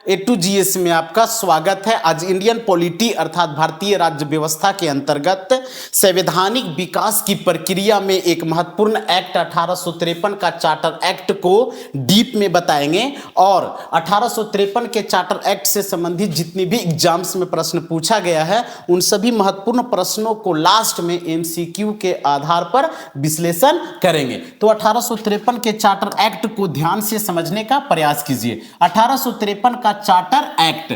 A to GS में आपका स्वागत है। आज इंडियन पॉलिटी अर्थात भारतीय राज्य व्यवस्था के अंतर्गत संवैधानिक विकास की प्रक्रिया में एक महत्वपूर्ण एक्ट 1853 का चार्टर एक्ट को डीप में बताएंगे और 1853 के चार्टर एक्ट से संबंधित जितने भी एग्जाम्स में प्रश्न पूछा गया है उन सभी महत्वपूर्ण प्रश्नों को लास्ट में MCQ के आधार पर विश्लेषण करेंगे। तो 1853 के चार्टर एक्ट को ध्यान से समझने का प्रयास कीजिए। 1853 का चार्टर एक्ट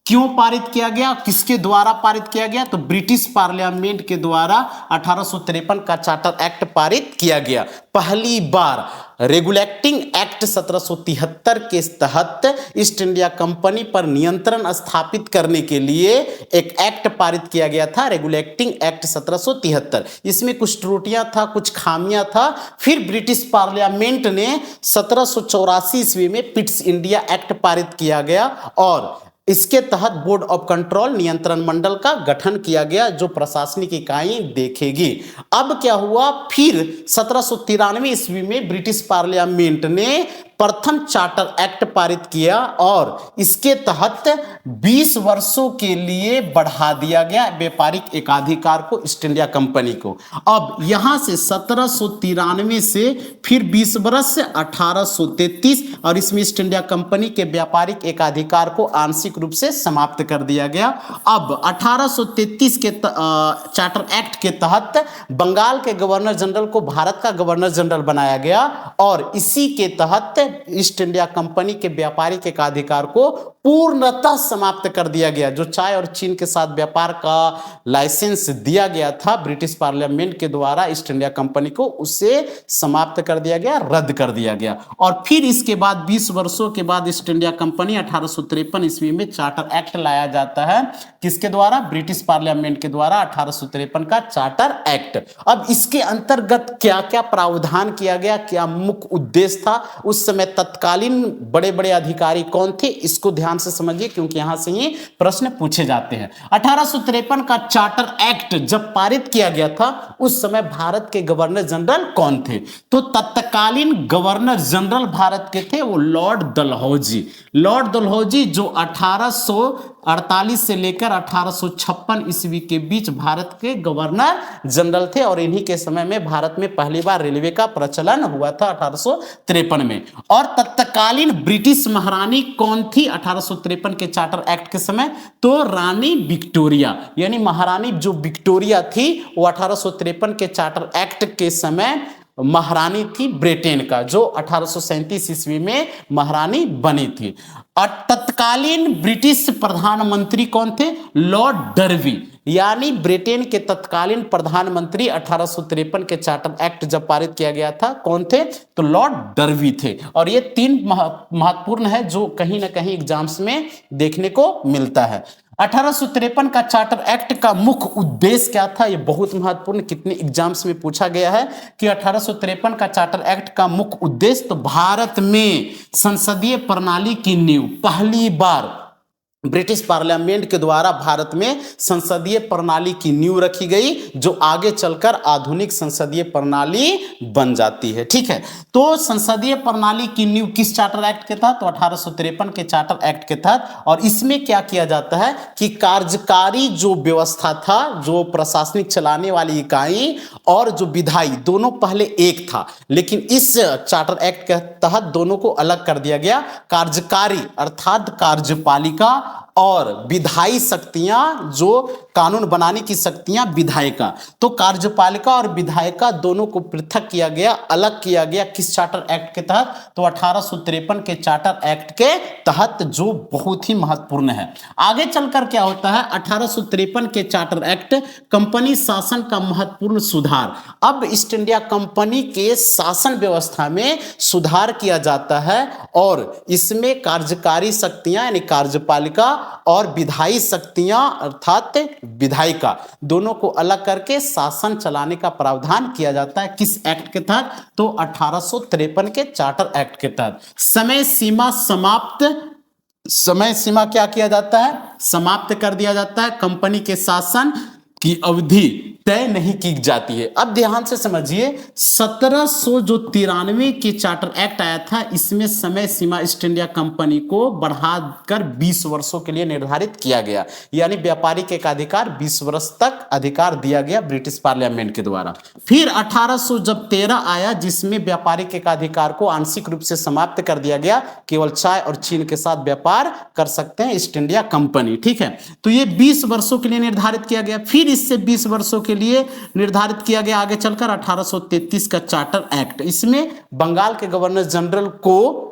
क्यों पारित किया गया, किसके द्वारा पारित किया गया? तो ब्रिटिश पार्लियामेंट के द्वारा 1853 का चार्टर एक्ट पारित किया गया। पहली बार रेगुलेटिंग एक्ट 1773 के तहत ईस्ट इंडिया कंपनी पर नियंत्रण स्थापित करने के लिए एक एक्ट पारित किया गया था, रेगुलेटिंग एक्ट 1773। इसमें कुछ त्रुटियां था, कुछ खामियां था। फिर ब्रिटिश पार्लियामेंट ने 1784 ईस्वी में पिट्स इंडिया एक्ट पारित किया गया और इसके तहत बोर्ड ऑफ कंट्रोल नियंत्रण मंडल का गठन किया गया जो प्रशासनिक इकाई देखेगी। अब क्या हुआ, फिर 1793 ईस्वी में ब्रिटिश पार्लियामेंट ने प्रथम चार्टर एक्ट पारित किया और इसके तहत 20 वर्षों के लिए बढ़ा दिया गया व्यापारिक एकाधिकार को ईस्ट इंडिया कंपनी को। अब यहां से 1793 से फिर 20 वर्ष से 1833 और इसमें ईस्ट इंडिया कंपनी के व्यापारिक एकाधिकार को आंशिक रूप से समाप्त कर दिया गया। अब 1833 के चार्टर एक्ट के तहत बंगाल के गवर्नर जनरल को भारत का गवर्नर जनरल बनाया गया और इसी के तहत ईस्ट इंडिया कंपनी के व्यापारिक एकाधिकार को पूर्णतः समाप्त कर दिया गया। जो चाय और चीन के साथ व्यापार का लाइसेंस दिया गया था ब्रिटिश पार्लियामेंट के द्वारा ईस्ट इंडिया कंपनी को, उसे समाप्त कर दिया गया, रद्द कर दिया गया। और फिर इसके बाद 20 वर्षों के बाद ईस्ट इंडिया कंपनी 1853 ईस्वी में चार्टर एक्ट लाया जाता है। किसके द्वारा? ब्रिटिश पार्लियामेंट के द्वारा 1853 का चार्टर एक्ट। अब इसके अंतर्गत क्या क्या प्रावधान किया गया, क्या मुख्य उद्देश्य था, उस समय तत्कालीन बड़े बड़े अधिकारी कौन थे, इसको ध्यान से समझिए क्योंकि यहां से ही प्रश्न पूछे जाते हैं। 1853 का चार्टर एक्ट जब पारित किया गया था उस समय भारत के गवर्नर जनरल कौन थे? तो तत्कालीन गवर्नर जनरल भारत के थे वो लॉर्ड डलहौजी। लॉर्ड डलहौजी जो 1848 से लेकर 1856 ईस्वी के बीच भारत के गवर्नर जनरल थे और इन्हीं के समय में भारत में पहली बार रेलवे का प्रचलन हुआ था 1853 में। और तत्कालीन ब्रिटिश महारानी कौन थी 1853 के चार्टर एक्ट के समय? तो रानी विक्टोरिया, यानी महारानी जो विक्टोरिया थी वो 1853 के चार्टर एक्ट के समय महारानी थी ब्रिटेन का, जो 1837 ईस्वी में महारानी बनी थी। और तत्कालीन ब्रिटिश प्रधानमंत्री कौन थे? लॉर्ड डर्बी, यानी ब्रिटेन के तत्कालीन प्रधानमंत्री 1853 के चार्टर एक्ट जब पारित किया गया था कौन थे? तो लॉर्ड डर्बी थे। और ये तीन महत्वपूर्ण है जो कहीं ना कहीं एग्जाम्स में देखने को मिलता है। 1853 का चार्टर एक्ट का मुख्य उद्देश्य क्या था? ये बहुत महत्वपूर्ण, कितने एग्जाम्स में पूछा गया है कि 1853 का चार्टर एक्ट का मुख्य उद्देश्य, तो भारत में संसदीय प्रणाली की नींव पहली बार ब्रिटिश पार्लियामेंट के द्वारा भारत में संसदीय प्रणाली की नींव रखी गई जो आगे चलकर आधुनिक संसदीय प्रणाली बन जाती है। ठीक है, तो संसदीय प्रणाली की नींव किस चार्टर एक्ट के तहत? तो 1853 के चार्टर एक्ट के तहत। और इसमें क्या किया जाता है कि कार्यकारी जो व्यवस्था था, जो प्रशासनिक चलाने वाली इकाई और जो विधायी, दोनों पहले एक था, लेकिन इस चार्टर एक्ट के तहत दोनों को अलग कर दिया गया। कार्यकारी अर्थात कार्यपालिका और विधायी शक्तियां, जो कानून बनाने की शक्तियां विधायिका, तो कार्यपालिका और विधायिका दोनों को पृथक किया गया, अलग किया गया। किस चार्टर एक्ट के तहत? तो 1853 के चार्टर एक्ट के तहत, जो बहुत ही महत्वपूर्ण है। आगे चलकर क्या होता है? 1853 के चार्टर एक्ट कंपनी शासन का महत्वपूर्ण सुधार। अब ईस्ट इंडिया कंपनी के शासन व्यवस्था में सुधार किया जाता है और इसमें कार्यकारी शक्तियां यानी कार्यपालिका और विधायी शक्तियां अर्थात विधायिका दोनों को अलग करके शासन चलाने का प्रावधान किया जाता है। किस एक्ट के तहत? तो 1853 के चार्टर एक्ट के तहत। समय सीमा समाप्त, समय सीमा क्या किया जाता है? समाप्त कर दिया जाता है कंपनी के शासन की अवधि तय नहीं की जाती है। अब ध्यान से समझिए, 1793 के चार्टर एक्ट आया था, इसमें समय सीमा ईस्ट इंडिया कंपनी को बढ़ाकर 20 वर्षों के लिए निर्धारित किया गया, यानी व्यापारिक एकाधिकार 20 वर्ष तक अधिकार दिया गया ब्रिटिश पार्लियामेंट के द्वारा। फिर 1813 आया, जिसमें व्यापारिक एकाधिकार को आंशिक रूप से समाप्त कर दिया गया, केवल चाय और चीन के साथ व्यापार कर सकते हैं ईस्ट इंडिया कंपनी। ठीक है, तो ये 20 वर्षों के लिए निर्धारित किया गया। फिर इससे 20 वर्षों के लिए निर्धारित किया गया आगे चलकर 1833 का चार्टर एक्ट। इसमें बंगाल के गवर्नर जनरल को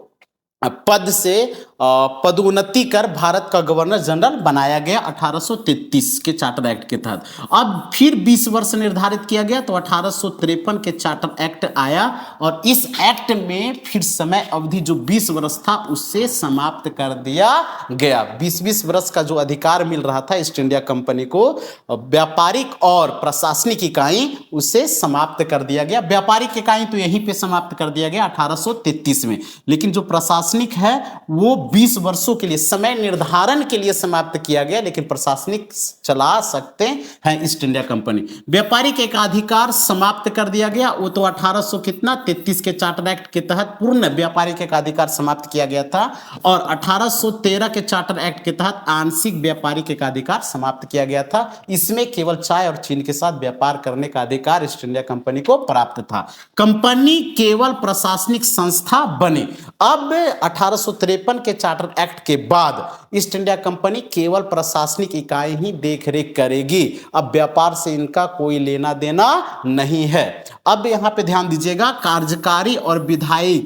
पद से पदोन्नति कर भारत का गवर्नर जनरल बनाया गया 1833 के चार्टर एक्ट के तहत। अब फिर 20 वर्ष निर्धारित किया गया, तो 1853 के चार्टर एक्ट आया और इस एक्ट में फिर समय अवधि जो 20 वर्ष था उससे समाप्त कर दिया गया। 20-20 वर्ष का जो अधिकार मिल रहा था ईस्ट इंडिया कंपनी को व्यापारिक और प्रशासनिक इकाई, उसे समाप्त कर दिया गया। व्यापारिक इकाई तो यहीं पे समाप्त कर दिया गया 1833 में, लेकिन जो प्रशासनिक है वो 20 वर्षों के लिए समय निर्धारण के लिए समाप्त किया गया, लेकिन प्रशासनिक चला सकते हैं ईस्ट इंडिया कंपनी। व्यापारिक एकाधिकार समाप्त कर दिया गया, वो तो 1833 के चार्टर एक्ट के तहत पूर्ण व्यापारिक एकाधिकार समाप्त किया गया था, और 1813 के चार्टर एक्ट के तहत आंशिक व्यापारिक एकाधिकार समाप्त किया गया था। इसमें केवल चाय और चीन के साथ व्यापार करने का अधिकार ईस्ट इंडिया कंपनी को प्राप्त था। कंपनी केवल प्रशासनिक संस्था बने। अब 1853 के चार्टर एक्ट के बाद ईस्ट इंडिया कंपनी केवल प्रशासनिक इकाई ही देखरेख करेगी। अब व्यापार से इनका कोई लेना देना नहीं है। अब यहां पे ध्यान दीजिएगा, कार्यकारी और विधायी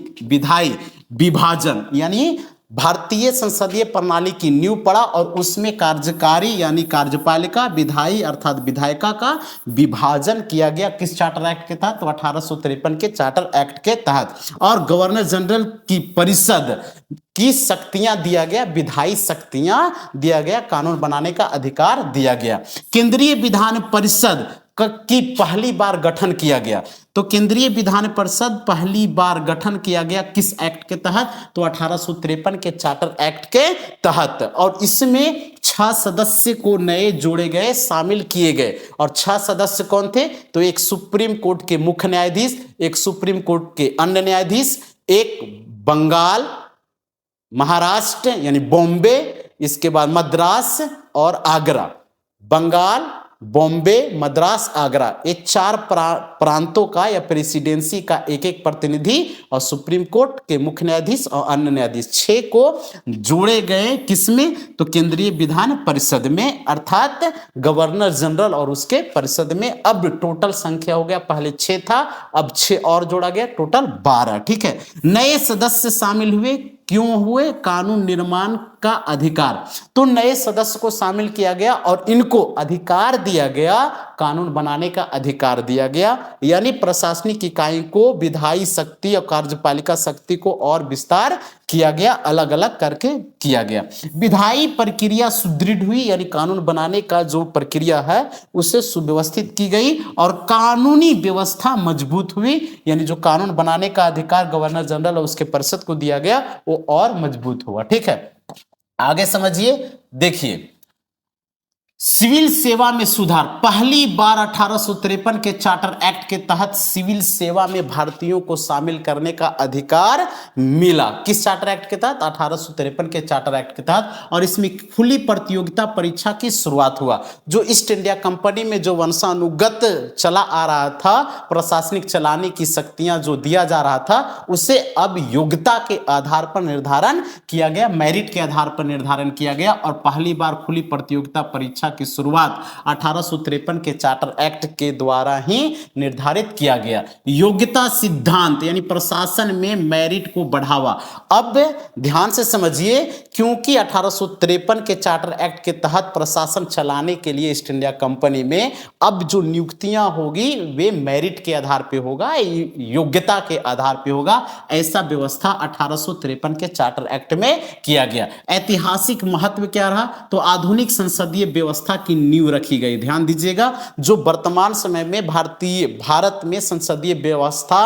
विभाजन, यानी भारतीय संसदीय प्रणाली की नींव पड़ा और उसमें कार्यकारी यानी कार्यपालिका, विधायी अर्थात विधायिका का विभाजन किया गया। किस चार्टर एक्ट के तहत? तो 1853 के चार्टर एक्ट के तहत। और गवर्नर जनरल की परिषद की शक्तियां दिया गया, विधायी शक्तियां दिया गया, कानून बनाने का अधिकार दिया गया। केंद्रीय विधान परिषद की पहली बार गठन किया गया। तो केंद्रीय विधान परिषद पहली बार गठन किया गया किस एक्ट के तहत? तो 1853 के चार्टर एक्ट के तहत। और इसमें 6 सदस्य को नए जोड़े गए, शामिल किए गए। और 6 सदस्य कौन थे? तो एक सुप्रीम कोर्ट के मुख्य न्यायाधीश, एक सुप्रीम कोर्ट के अन्य न्यायाधीश, एक बंगाल, महाराष्ट्र यानी बॉम्बे, इसके बाद मद्रास और आगरा। बंगाल, बॉम्बे, मद्रास, आगरा, ये 4 प्रांतों का या प्रेसिडेंसी का एक एक प्रतिनिधि और सुप्रीम कोर्ट के मुख्य न्यायाधीश और अन्य न्यायाधीश 6 को जोड़े गए। किसमें? तो केंद्रीय विधान परिषद में, अर्थात गवर्नर जनरल और उसके परिषद में। अब टोटल संख्या हो गया, पहले 6 था, अब 6 और जोड़ा गया, टोटल 12। ठीक है, नए सदस्य शामिल हुए। क्यों हुए? कानून निर्माण का अधिकार। तो नए सदस्य को शामिल किया गया और इनको अधिकार दिया गया, कानून बनाने का अधिकार दिया गया, यानी प्रशासनिक इकाई को विधायी शक्ति और कार्यपालिका शक्ति को और विस्तार किया गया, अलग अलग करके किया गया। विधायी प्रक्रिया सुदृढ़ हुई, यानी कानून बनाने का जो प्रक्रिया है उसे सुव्यवस्थित की गई, और कानूनी व्यवस्था मजबूत हुई, यानी जो कानून बनाने का अधिकार गवर्नर जनरल और उसके परिषद को दिया गया वो और मजबूत हुआ। ठीक है, आगे समझिए, देखिए, सिविल सेवा में सुधार। पहली बार 1853 के चार्टर एक्ट के तहत सिविल सेवा में भारतीयों को शामिल करने का अधिकार मिला। किस चार्टर एक्ट के तहत? 1853 के चार्टर एक्ट के तहत। और इसमें खुली प्रतियोगिता परीक्षा की शुरुआत हुआ। जो ईस्ट इंडिया कंपनी में जो वंशानुगत चला आ रहा था, प्रशासनिक चलाने की शक्तियां जो दिया जा रहा था, उसे अब योग्यता के आधार पर निर्धारण किया गया, मेरिट के आधार पर निर्धारण किया गया। और पहली बार खुली प्रतियोगिता परीक्षा की शुरुआत 1853 के चार्टर एक्ट के द्वारा ही निर्धारित किया गया। योग्यता सिद्धांत, यानी प्रशासन में मेरिट को बढ़ावा। अब ध्यान से समझिए, क्योंकि 1853 के चार्टर एक्ट के तहत प्रशासन चलाने के लिए ईस्ट इंडिया कंपनी में अब जो नियुक्तियां होगी वे मेरिट के आधार पर होगा, योग्यता के आधार पर होगा। ऐसा व्यवस्था 1853 के चार्टर एक्ट में किया गया। ऐतिहासिक महत्व क्या रहा? तो आधुनिक संसदीय व्यवस्था की नींव रखी गई। ध्यान दीजिएगा, जो वर्तमान समय में भारत में संसदीय व्यवस्था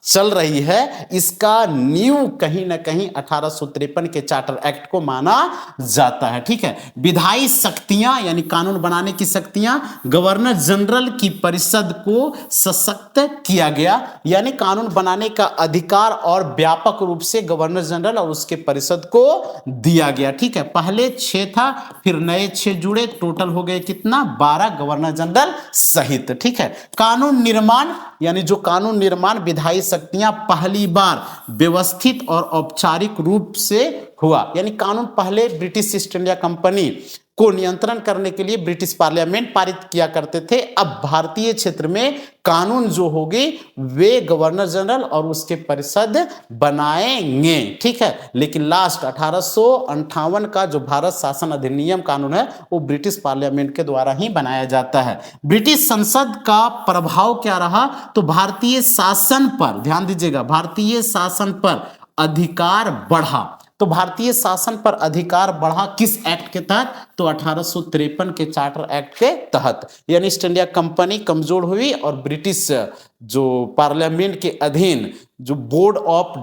चल रही है, इसका नींव कहीं ना कहीं 1853 के चार्टर एक्ट को माना जाता है। ठीक है, विधायी शक्तियां यानी कानून बनाने की शक्तियां, गवर्नर जनरल की परिषद को सशक्त किया गया, यानी कानून बनाने का अधिकार और व्यापक रूप से गवर्नर जनरल और उसके परिषद को दिया गया। ठीक है, पहले 6 था, फिर नए 6 जुड़े, टोटल हो गए कितना, 12 गवर्नर जनरल सहित। ठीक है, कानून निर्माण यानी जो कानून निर्माण विधायी शक्तियां पहली बार व्यवस्थित और औपचारिक रूप से हुआ, यानी कानून पहले ब्रिटिश ईस्ट इंडिया कंपनी को नियंत्रण करने के लिए ब्रिटिश पार्लियामेंट पारित किया करते थे। अब भारतीय क्षेत्र में कानून जो होगी वे गवर्नर जनरल और उसके परिषद बनाएंगे। ठीक है, लेकिन लास्ट 1858 का जो भारत शासन अधिनियम कानून है वो ब्रिटिश पार्लियामेंट के द्वारा ही बनाया जाता है। ब्रिटिश संसद का प्रभाव क्या रहा, तो भारतीय शासन पर, ध्यान दीजिएगा, भारतीय शासन पर अधिकार बढ़ा। तो भारतीय शासन पर अधिकार बढ़ा किस एक्ट के तहत, तो 1853 के चार्टर एक्ट के तहत, यानी ईस्ट इंडिया कंपनी कमजोर हुई और ब्रिटिश जो पार्लियामेंट के अधीन जो बोर्ड ऑफ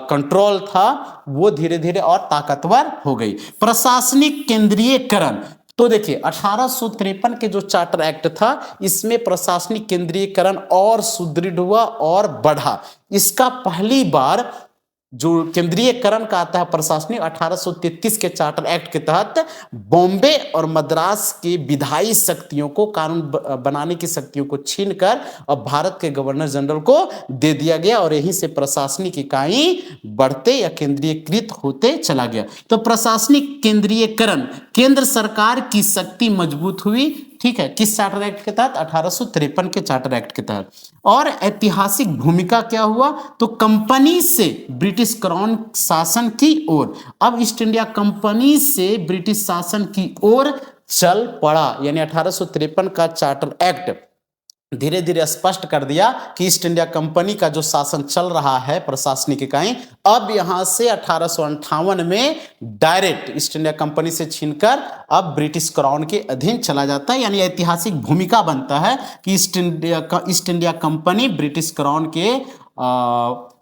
कंट्रोल था वो धीरे धीरे और ताकतवर हो गई। प्रशासनिक केंद्रीयकरण, तो देखिए 1853 के जो चार्टर एक्ट था इसमें प्रशासनिक केंद्रीयकरण और सुदृढ़ हुआ और बढ़ा। इसका पहली बार जो केंद्रीयकरण का आता है प्रशासनिक 1833 के चार्टर एक्ट के तहत बॉम्बे और मद्रास की विधायी शक्तियों को, कानून बनाने की शक्तियों को छीनकर अब भारत के गवर्नर जनरल को दे दिया गया और यहीं से प्रशासनिक इकाई बढ़ते या केंद्रीयकृत होते चला गया। तो प्रशासनिक केंद्रीयकरण, केंद्र सरकार की शक्ति मजबूत हुई। ठीक है, किस चार्टर एक्ट के तहत, 1853 के चार्टर एक्ट के तहत। और ऐतिहासिक भूमिका क्या हुआ, तो कंपनी से ब्रिटिश क्राउन शासन की ओर, अब ईस्ट इंडिया कंपनी से ब्रिटिश शासन की ओर चल पड़ा, यानी 1853 का चार्टर एक्ट धीरे धीरे स्पष्ट कर दिया कि ईस्ट इंडिया कंपनी का जो शासन चल रहा है प्रशासनिक इकाई, अब यहां से 1858 में डायरेक्ट ईस्ट इंडिया कंपनी से छीनकर अब ब्रिटिश क्राउन के अधीन चला जाता है। यानी ऐतिहासिक भूमिका बनता है कि east India company British crown के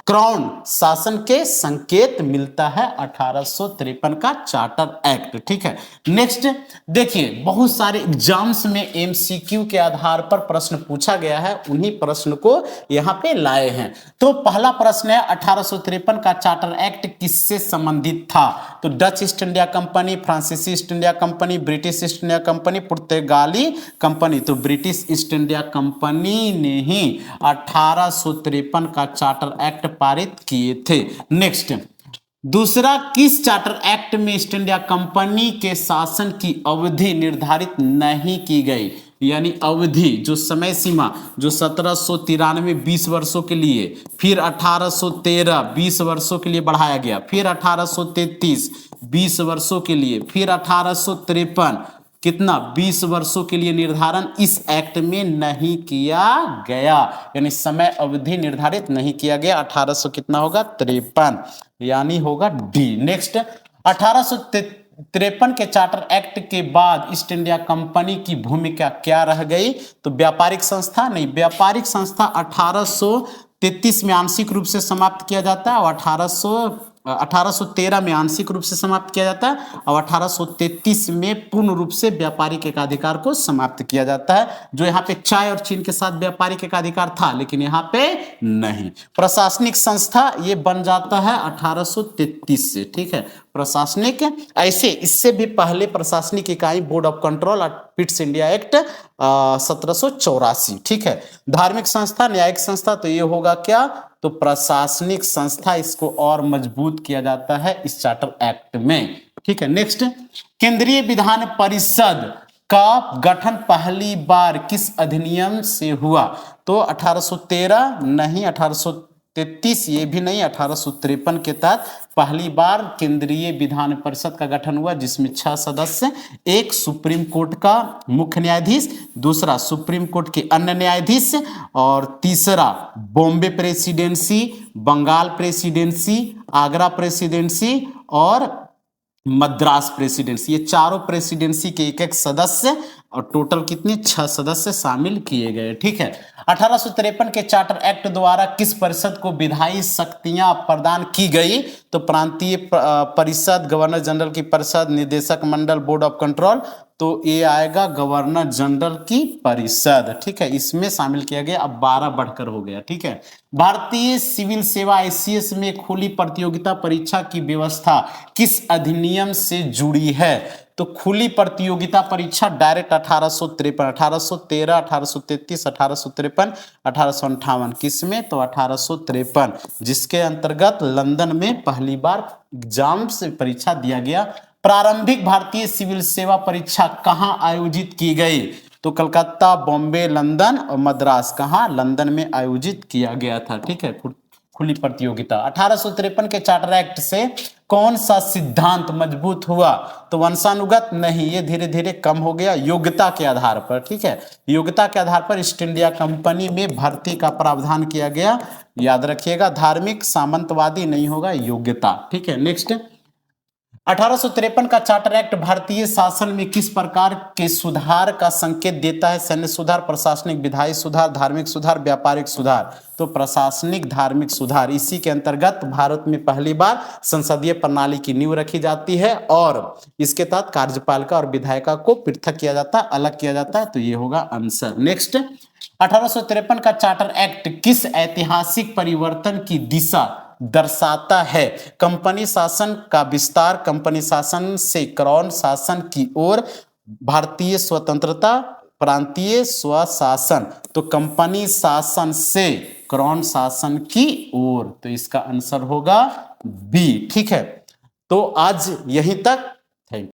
क्राउन शासन के संकेत मिलता है 1853 का चार्टर एक्ट। ठीक है, नेक्स्ट देखिए, बहुत सारे एग्जाम्स में एमसीक्यू के आधार पर प्रश्न पूछा गया है, उन्हीं प्रश्न को यहां पे लाए हैं। तो पहला प्रश्न है 1853 का चार्टर एक्ट किससे संबंधित था, तो डच ईस्ट इंडिया कंपनी, फ्रांसीसी east India company, British east India company, पुर्तगाली कंपनी। तो ब्रिटिश ईस्ट इंडिया कंपनी ने ही 1853 का चार्टर एक्ट पारित किए थे। नेक्स्ट दूसरा, किस चार्टर एक्ट में ईस्ट इंडिया कंपनी के शासन की अवधि निर्धारित नहीं की गई, यानी अवधि जो समय सीमा जो 1793 20 वर्षों के लिए, फिर 1813 20 वर्षों के लिए बढ़ाया गया, फिर 1833 20 वर्षों के लिए, फिर 1853 कितना 20 वर्षों के लिए निर्धारण इस एक्ट में नहीं किया गया, यानी समय अवधि निर्धारित नहीं किया गया। 1800 कितना होगा 53, यानी होगा डी। नेक्स्ट 1853 के चार्टर एक्ट के बाद ईस्ट इंडिया कंपनी की भूमिका क्या रह गई, तो व्यापारिक संस्था नहीं, व्यापारिक संस्था 1833 में आंशिक रूप से समाप्त किया जाता है और 1813 में आंशिक रूप से समाप्त किया जाता है और 1833 में पूर्ण रूप से व्यापारिक एकाधिकार को समाप्त किया जाता है। जो यहाँ पे चाय और चीन के साथ व्यापारिक एकाधिकार था लेकिन यहाँ पे नहीं। प्रशासनिक संस्था ये बन जाता है 1833 से। ठीक है, प्रशासनिक ऐसे इससे भी पहले प्रशासनिक इकाई बोर्ड ऑफ कंट्रोल और पिट्स इंडिया एक्ट 1784। ठीक है, धार्मिक संस्था, न्यायिक संस्था, तो ये होगा क्या, तो प्रशासनिक संस्था, इसको और मजबूत किया जाता है इस चार्टर एक्ट में। ठीक है, नेक्स्ट केंद्रीय विधान परिषद का गठन पहली बार किस अधिनियम से हुआ, तो 1813 नहीं, 1833 ये भी नहीं, 1853 के तहत पहली बार केंद्रीय विधान परिषद का गठन हुआ जिसमें 6 सदस्य, एक सुप्रीम कोर्ट का मुख्य न्यायाधीश, दूसरा सुप्रीम कोर्ट के अन्य न्यायाधीश और तीसरा Bombay presidency, Bengal presidency, Agra presidency और मद्रास प्रेसिडेंसी, ये चारों प्रेसिडेंसी के एक एक सदस्य और टोटल कितने 6 सदस्य शामिल किए गए। ठीक है। 1853 के चार्टर एक्ट द्वारा किस परिषद को विधायी शक्तियां प्रदान की गई? तो प्रांतीय परिषद, गवर्नर जनरल की परिषद, निदेशक मंडल, बोर्ड ऑफ कंट्रोल। तो ये आएगा गवर्नर जनरल की परिषद। ठीक है, इसमें शामिल किया गया। अब 12 बढ़कर हो गया। ठीक है। भारतीय सिविल सेवा ICS में खुली प्रतियोगिता परीक्षा की व्यवस्था किस अधिनियम से जुड़ी है? तो खुली प्रतियोगिता परीक्षा डायरेक्ट 1853, 1813, 1833, 1853, 1858, किसमें? तो 1853, जिसके अंतर्गत लंदन में पहली बार एग्जाम से परीक्षा दिया गया। प्रारंभिक भारतीय सिविल सेवा परीक्षा कहां आयोजित की गई? तो कलकत्ता, बॉम्बे, लंदन और मद्रास। कहां? लंदन में आयोजित किया गया था। ठीक है, खुली प्रतियोगिता। 1853 के चार्टर एक्ट से कौन सा सिद्धांत मजबूत हुआ? तो वंशानुगत नहीं, ये धीरे धीरे कम हो गया, योग्यता के आधार पर। ठीक है, योग्यता के आधार पर ईस्ट इंडिया कंपनी में भर्ती का प्रावधान किया गया। याद रखिएगा, धार्मिक सामंतवादी नहीं होगा, योग्यता। ठीक है, नेक्स्ट। 1853 का चार्टर एक्ट भारतीय शासन में किस प्रकार के सुधार का संकेत देता है? सैन्य सुधार, प्रशासनिक, विधायी सुधार, धार्मिक सुधार, व्यापारिक सुधार। तो प्रशासनिक धार्मिक सुधार। इसी के अंतर्गत भारत में पहली बार संसदीय प्रणाली की नींव रखी जाती है और इसके तहत कार्यपालिका और विधायिका को पृथक किया जाता है, अलग किया जाता है। तो ये होगा आंसर। नेक्स्ट। 1853 का चार्टर एक्ट किस ऐतिहासिक परिवर्तन की दिशा दर्शाता है? कंपनी शासन का विस्तार, कंपनी शासन से क्राउन शासन की ओर, भारतीय स्वतंत्रता, प्रांतीय स्वशासन। तो कंपनी शासन से क्राउन शासन की ओर। तो इसका आंसर होगा बी। ठीक है, तो आज यहीं तक।